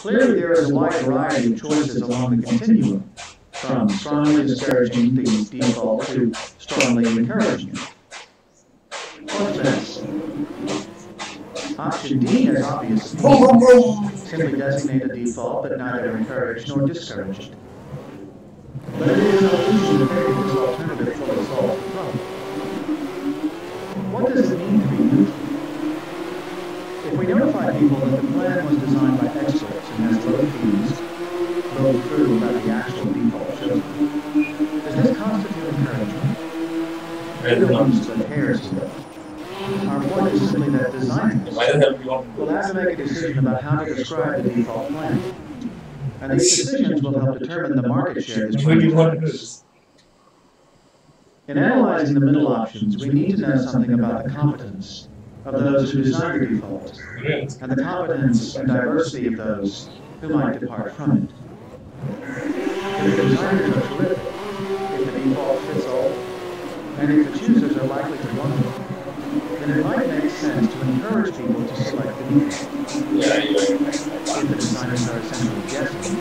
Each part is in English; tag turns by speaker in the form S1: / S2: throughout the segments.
S1: Clearly, there is a wide variety of choices along the continuum, from strongly discouraging the default to strongly encouraging it. What's best? Option D has obvious appeal. Simply designate a default, but neither encourage nor discourage it. But it is an illusion to think that this alternative fully solves the problem. What does it mean to be neutral? If we notify people that the plan was designed by experts and has low fees, though true about the actual default chosen, does this constitute encouragement? Everyone split hairs here. Our point is simply that designers will have to make a decision about how to describe the default plan. And these decisions will help determine the market share this plan has. In analyzing the middle options, we need to know something about the competence of those who design the default, and the competence and diversity of those who might depart from it. If the designers are terrific, if the default fits all, and if the choosers are likely to want it, then it might make sense to encourage people to select the default. If the designers are essentially guessing,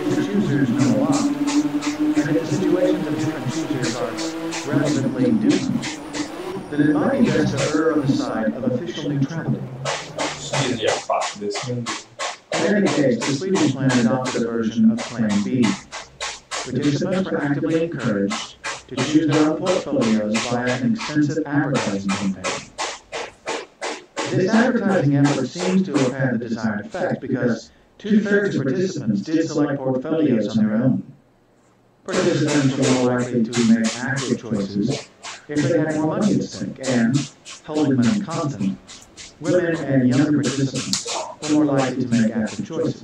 S1: if the choosers know a lot, and if the situations of different choosers are relatively different, then it might be best to err on the side of official neutrality. In any case, the Swedish plan adopted a version of Plan B. Participants were actively encouraged to choose their own portfolios via an extensive advertising campaign. This advertising effort seems to have had the desired effect because 2/3 of participants did select portfolios on their own. Participants were more likely to make active choices if they had more money at stake, and, holding money constant, women and younger participants were more likely to make active choices.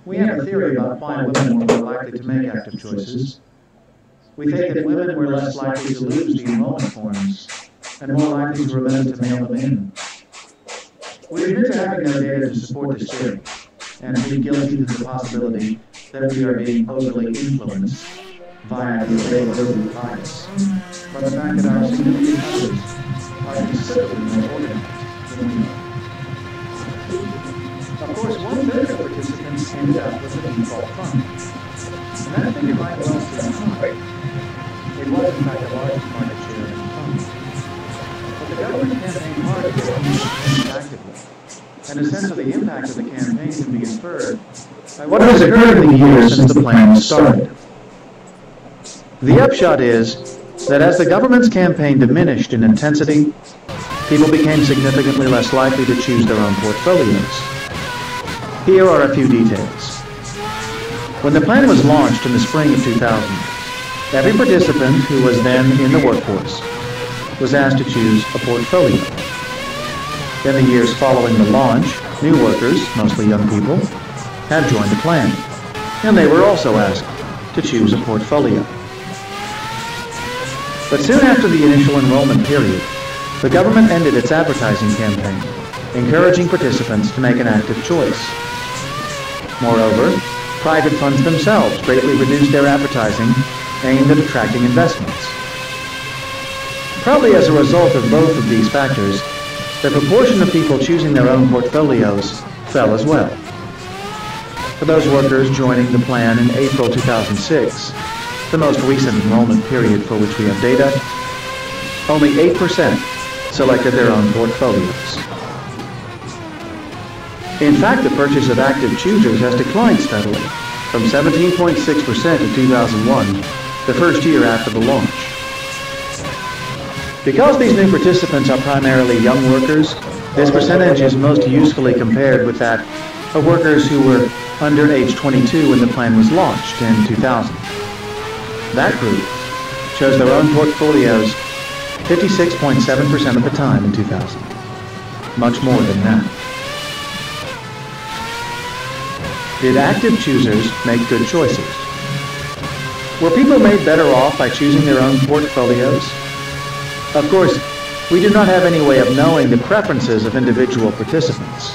S1: We have a theory about why women were more likely to make active choices. We think that women were less likely to lose the enrollment forms and more likely to remember to mail them in. We admit to having no data to support this theory, and plead guilty to the possibility that we are being overly influenced via the availability bias, by the fact that our significant others are considerably more organized than we are. Of course, 1/3 of participants ended up with a default fund, and that figure might well seem high. It was, in fact, the largest market share in the fund. But the government campaigned hard to get participants actively, and a sense of the impact of the campaign can be inferred by what has occurred in the years since the plan was started. The upshot is that as the government's campaign diminished in intensity, people became significantly less likely to choose their own portfolios. Here are a few details. When the plan was launched in the spring of 2000, every participant who was then in the workforce was asked to choose a portfolio. In the years following the launch, new workers, mostly young people, had joined the plan, and they were also asked to choose a portfolio. But soon after the initial enrollment period, the government ended its advertising campaign, encouraging participants to make an active choice. Moreover, private funds themselves greatly reduced their advertising aimed at attracting investments. Probably as a result of both of these factors, the proportion of people choosing their own portfolios fell as well. For those workers joining the plan in April 2006, the most recent enrollment period for which we have data, only 8% selected their own portfolios. In fact, the purchase of active choosers has declined steadily, from 17.6% in 2001, the first year after the launch. Because these new participants are primarily young workers, this percentage is most usefully compared with that of workers who were under age 22 when the plan was launched in 2000. That group chose their own portfolios 56.7% of the time in 2000. Much more than that. Did active choosers make good choices? Were people made better off by choosing their own portfolios? Of course, we do not have any way of knowing the preferences of individual participants.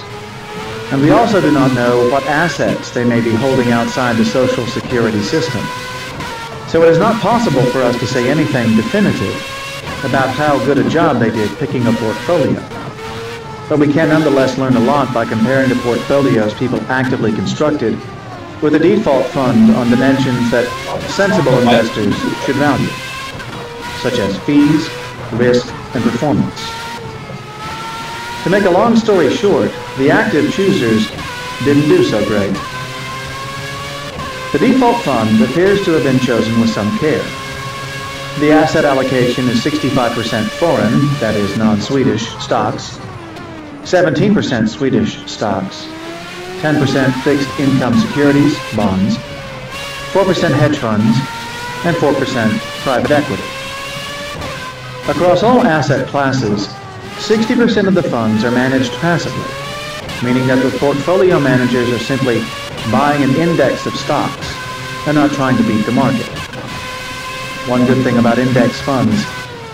S1: And we also do not know what assets they may be holding outside the Social Security system. So it is not possible for us to say anything definitive about how good a job they did picking a portfolio. but we can nonetheless learn a lot by comparing the portfolios people actively constructed with a default fund on dimensions that sensible investors should value, such as fees, risk, and performance. To make a long story short, the active choosers didn't do so great. The default fund appears to have been chosen with some care. The asset allocation is 65% foreign, that is non-Swedish, stocks, 17% Swedish stocks, 10% fixed income securities, bonds, 4% hedge funds, and 4% private equity. Across all asset classes, 60% of the funds are managed passively, meaning that the portfolio managers are simply buying an index of stocks and not trying to beat the market. One good thing about index funds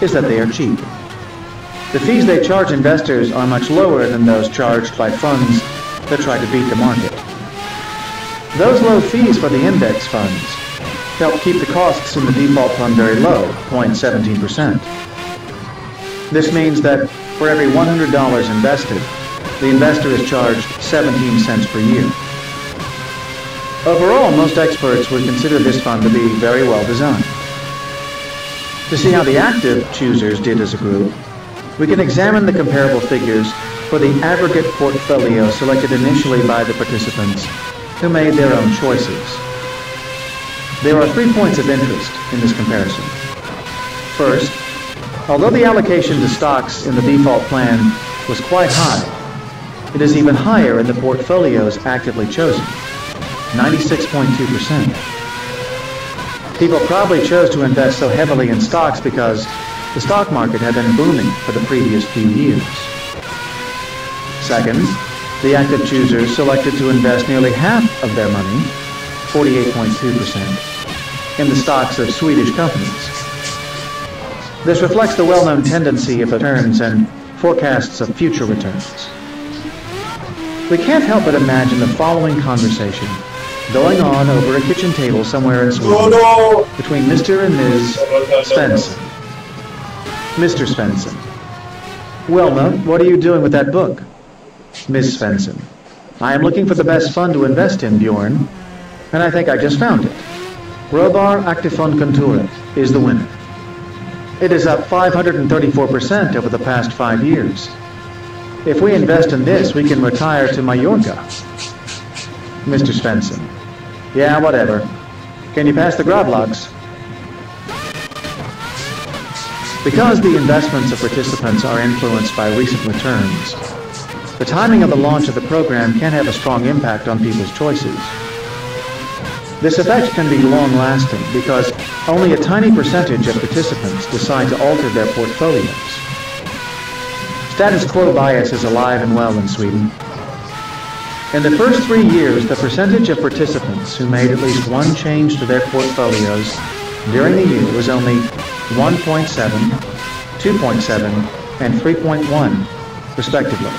S1: is that they are cheap. The fees they charge investors are much lower than those charged by funds that try to beat the market. Those low fees for the index funds help keep the costs in the default fund very low, 0.17%. This means that for every $100 invested, the investor is charged 17 cents per year. Overall, most experts would consider this fund to be very well designed. To see how the active choosers did as a group, we can examine the comparable figures for the aggregate portfolio selected initially by the participants who made their own choices. There are 3 points of interest in this comparison. First, although the allocation to stocks in the default plan was quite high, it is even higher in the portfolios actively chosen, 96.2%. People probably chose to invest so heavily in stocks because the stock market had been booming for the previous few years. Second, the active choosers selected to invest nearly half of their money, 48.2%, in the stocks of Swedish companies. This reflects the well-known tendency of returns and forecasts of future returns. We can't help but imagine the following conversation going on over a kitchen table somewhere in Sweden between Mr. and Ms. Svensson. Mr. Svensson: Wilma, what are you doing with that book? Ms. Svensson: I am looking for the best fund to invest in, Bjorn, and I think I just found it. Robar Aktiefondkontoret is the winner. It is up 534% over the past 5 years. If we invest in this, we can retire to Mallorca. Mr. Svensson: Yeah, whatever. Can you pass the gravlags? Because the investments of participants are influenced by recent returns, the timing of the launch of the program can have a strong impact on people's choices. This effect can be long-lasting because only a tiny percentage of participants decide to alter their portfolios. Status quo bias is alive and well in Sweden. In the first 3 years, the percentage of participants who made at least one change to their portfolios during the year was only 1.7, 2.7, and 3.1, respectively.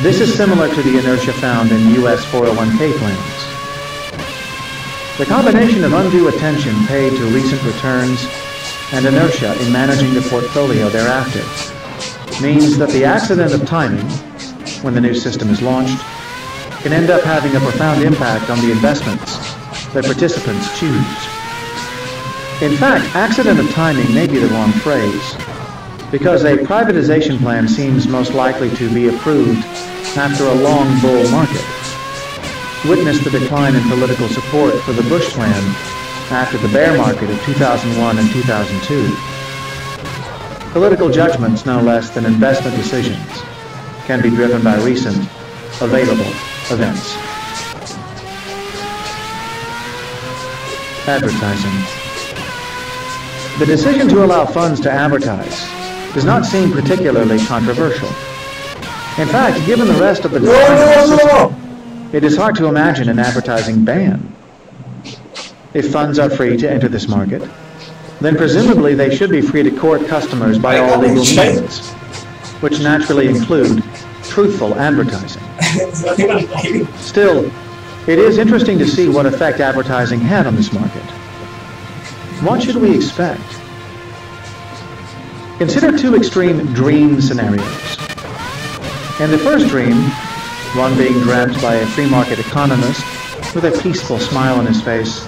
S1: This is similar to the inertia found in U.S. 401k plans. The combination of undue attention paid to recent returns and inertia in managing the portfolio thereafter means that the accident of timing, when the new system is launched, can end up having a profound impact on the investments that participants choose. In fact, accident of timing may be the wrong phrase, because a privatization plan seems most likely to be approved after a long bull market. Witness the decline in political support for the Bush plan after the bear market of 2001 and 2002. Political judgments, no less than investment decisions, can be driven by recent, available events. Advertising. The decision to allow funds to advertise does not seem particularly controversial. In fact, given the rest of the system, it is hard to imagine an advertising ban. If funds are free to enter this market, then presumably they should be free to court customers by all legal means, which naturally include truthful advertising. Still, it is interesting to see what effect advertising had on this market. What should we expect? Consider two extreme dream scenarios. In the first dream, one being dreamt by a free market economist with a peaceful smile on his face,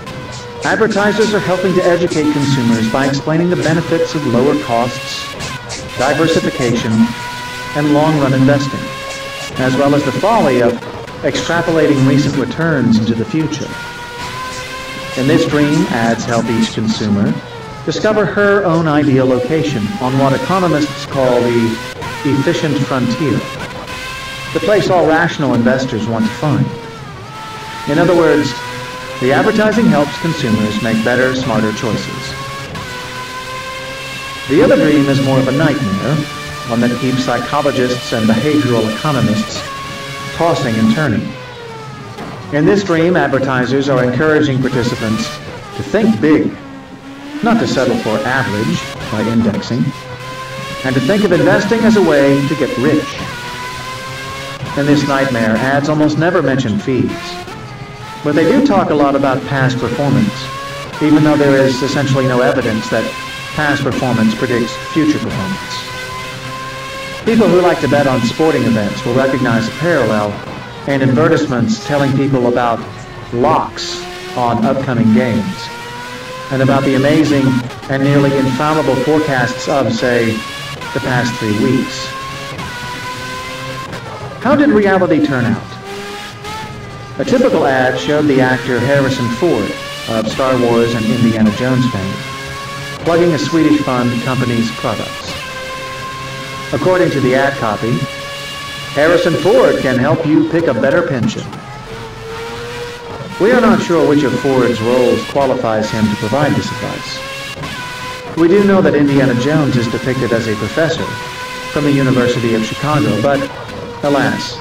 S1: advertisers are helping to educate consumers by explaining the benefits of lower costs, diversification, and long-run investing, as well as the folly of extrapolating recent returns into the future. In this dream, ads help each consumer discover her own ideal location on what economists call the efficient frontier, the place all rational investors want to find. In other words, the advertising helps consumers make better, smarter choices. The other dream is more of a nightmare, one that keeps psychologists and behavioral economists tossing and turning. In this dream, advertisers are encouraging participants to think big, not to settle for average by indexing, and to think of investing as a way to get rich. In this nightmare, ads almost never mention fees, but they do talk a lot about past performance, even though there is essentially no evidence that past performance predicts future performance. People who like to bet on sporting events will recognize a parallel in advertisements telling people about locks on upcoming games, and about the amazing and nearly infallible forecasts of, say, the past 3 weeks. How did reality turn out? A typical ad showed the actor Harrison Ford of Star Wars and Indiana Jones fame, plugging a Swedish fund company's products. According to the ad copy, Harrison Ford can help you pick a better pension. We are not sure which of Ford's roles qualifies him to provide this advice. We do know that Indiana Jones is depicted as a professor from the University of Chicago, but alas,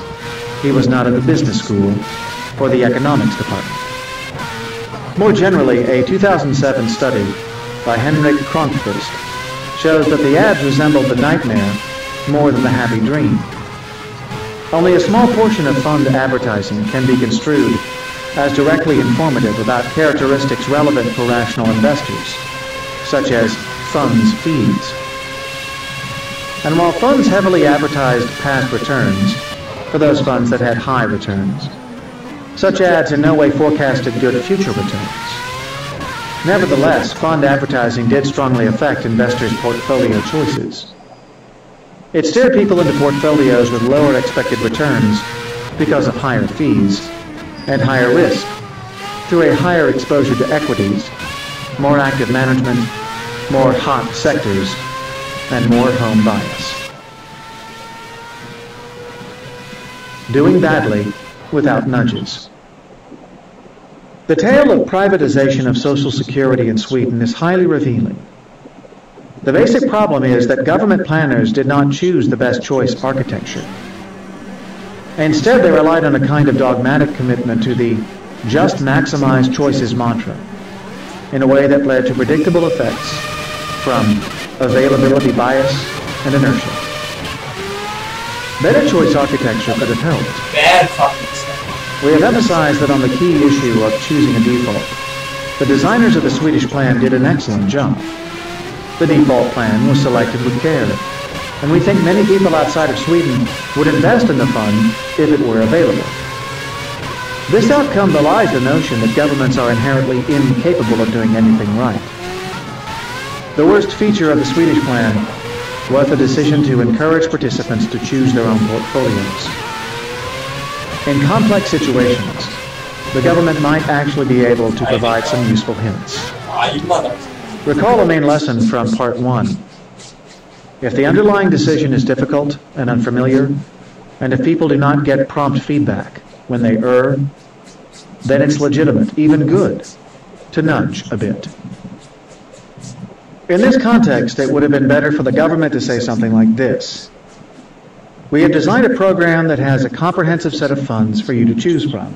S1: he was not at the business school or the economics department. More generally, a 2007 study by Henrik Kronqvist shows that the ads resembled the nightmare more than the happy dream. Only a small portion of fund advertising can be construed as directly informative about characteristics relevant for rational investors, such as funds fees. And while funds heavily advertised past returns for those funds that had high returns, such ads in no way forecasted good future returns. Nevertheless, fund advertising did strongly affect investors' portfolio choices. It steered people into portfolios with lower expected returns because of higher fees and higher risk through a higher exposure to equities, more active management, more hot sectors, and more home bias. Doing badly without nudges. The tale of privatization of Social Security in Sweden is highly revealing. The basic problem is that government planners did not choose the best choice architecture. Instead, they relied on a kind of dogmatic commitment to the just maximize choices mantra in a way that led to predictable effects from availability bias and inertia. Better choice architecture could have helped.
S2: Bad fucking stuff.
S1: We have emphasized that on the key issue of choosing a default, the designers of the Swedish plan did an excellent job. The default plan was selected with care, and we think many people outside of Sweden would invest in the fund if it were available. This outcome belies the notion that governments are inherently incapable of doing anything right. The worst feature of the Swedish plan was the decision to encourage participants to choose their own portfolios. In complex situations, the government might actually be able to provide some useful hints. Recall a main lesson from Part 1. If the underlying decision is difficult and unfamiliar, and if people do not get prompt feedback when they err, then it's legitimate, even good, to nudge a bit. In this context, it would have been better for the government to say something like this. We have designed a program that has a comprehensive set of funds for you to choose from.